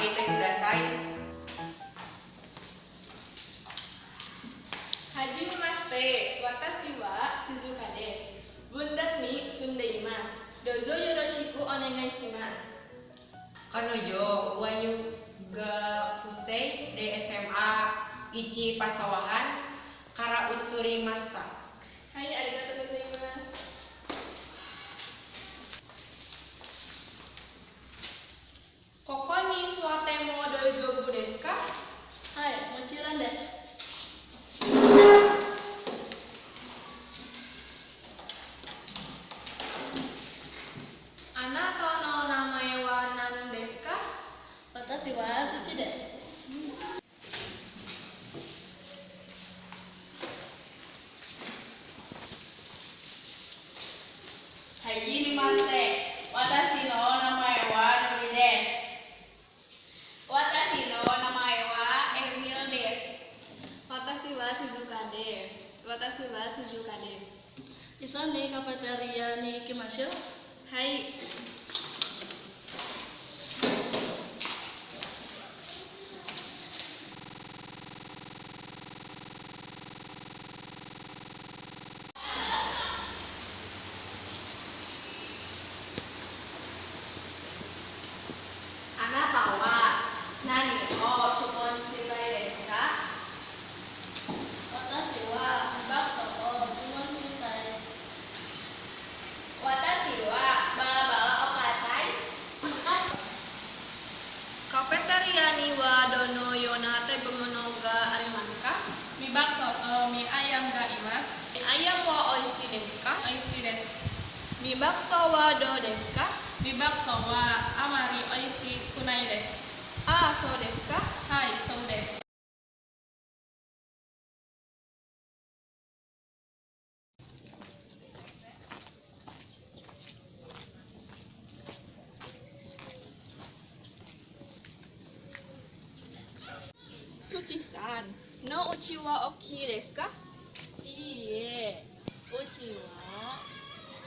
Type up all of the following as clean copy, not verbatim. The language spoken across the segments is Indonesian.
ai teh kudasai. Haji Maste, watashi wa Shizuka desu. Bunda ni sundaimasu. Dozo yoroshiku onegai shimasu. Kanojo wanyu ga pustei de SMA Ichi Pasawahan kara usuri masta. Hai, arigatou gozaimasu. Koko ni suwate mo dojobu desu ka? Hai, mochiron desu. Anato no namae wa nan desu ka? Watashi wa Suchi desu. Hajime watashi no namae wa Nori desu. Watashi no namae wa Emil desu. Watashi wa Shizuka desu. Watashi wa Shizuka desu. Iso ni kafeteria ni ikimasho. Hai. Anata wa nani o chupon shitai desu ka? Watashi wa bakso o jumon shintai. Watashi wa bala-bala o katai. Kafeteria ni wa dono yonate bemono ga arimasu ka? Mi bakso to mi ayam ga imasu. Mi ayam wa oishi desu ka? Oishi desu. Mi bakso wa do desu ka? Mi bakso wa amari oishi kunai desu. Ah, so desu ka? Hai, so desu. Suchi-san, no uchi wa oki desu ka? Iie. Uchi wa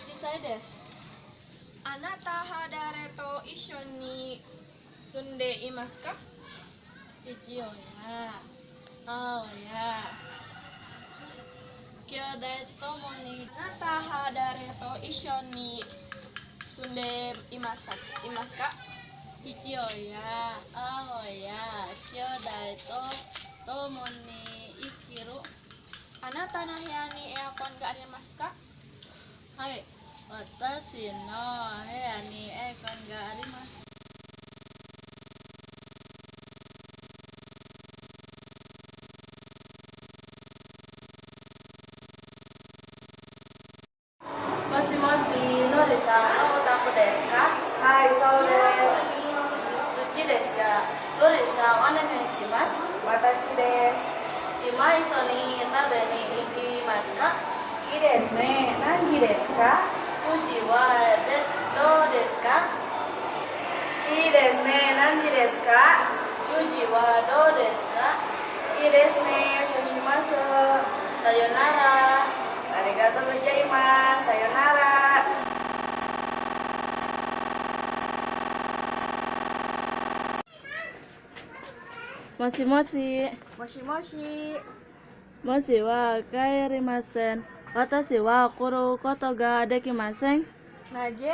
chisai desu. Anata hadare to issho ni sunde imasu ka? Chichio ya. Oh ya. Kyodai tomo ni. Anata hadare to issho ni sunde imasu ka? Chichio ya. Oh ya. Kyodai tomo ni ikiru. Anata no buya ni aircon ga arimasu ka? Hai. Watashi no buya ni aircon ga arimasu. Moshi moshi, Nori-san, o otaku desu ka? Hai,そうです。Suchi desu ga. Nori-san, onegai shimasu. Watashi desu. Ima iso ni tabe ni ikimasu ka?いいですね。何時ですか？9時はです。どうですか？いいですね。何時ですか？10時はどうですか？いいですね。そうします。さよなら。ありがとうございます。さよなら。もしもし。もしもし。もしは帰りません。私は来ることができません。なぜ？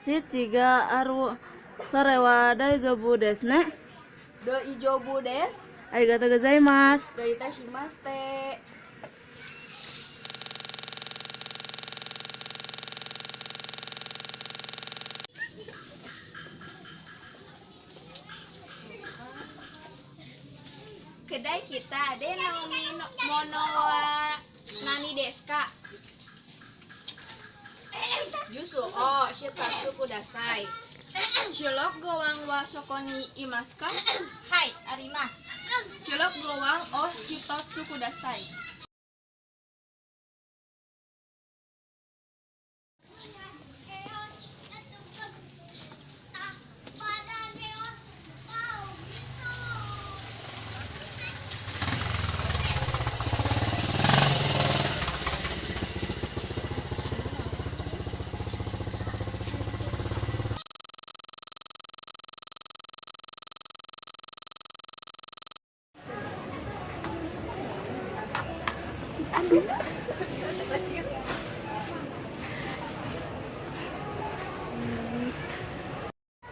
日がある。それは大丈夫ですね。大丈夫です。ありがとうございます。どういたしまして。Kedai kita de nomi mono wa nani desu ka? Jusu o hitatsu kudasai. Chulok gowang wa soko ni imasu ka? Hai, arimasu. Chulok gowang o hitotsu kudasai.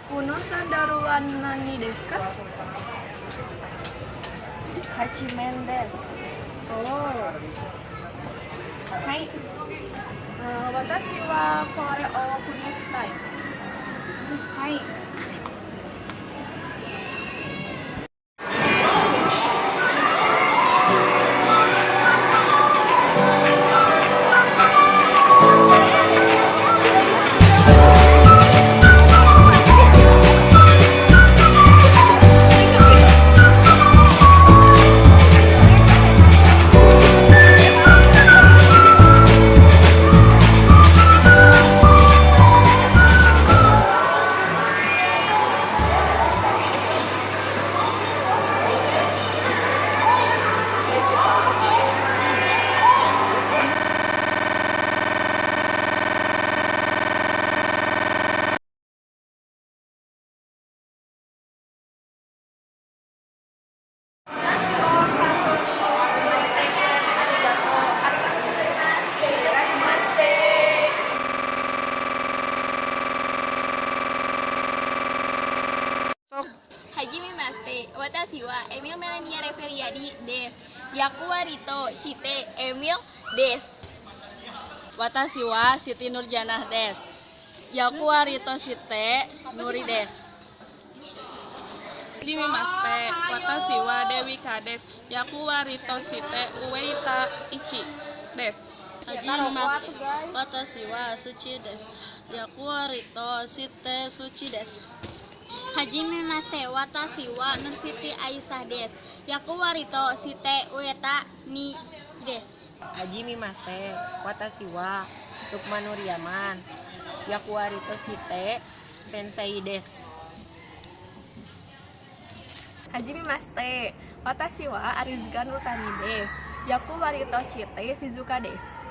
Kuno-san daru wa nani desu ka? Hachimen desu. Oh. Hai. Watashi wa kore o kuno shitai. Hai. Hajime Maste, watashi wa Emil Melania Reveriadi desu. Yaku wa Rito Shite Emil desu. Watashi wa Siti Nurjanah desu. Yaku wa Rito Shite Nuri desu. Hajime Maste, watashi wa Dewi desu. Yaku wa Rito shite Ueita Ichi desu. Hajime Maste, watashi wa Suchi desu. Yaku wa Rito Shite Suchi desu. Hajime Maste, watashi wa Nursiti Aisyah desu. Yaku wa Rito Shite Ueta ni desu. Hajime Maste, watashi wa Lukmanur Yaman. Yaku wa Rito Shite Sensei desu. Hajime Maste, watashi wa Arizgan Utami desu. Yaku wa Rito shite Shizuka desu.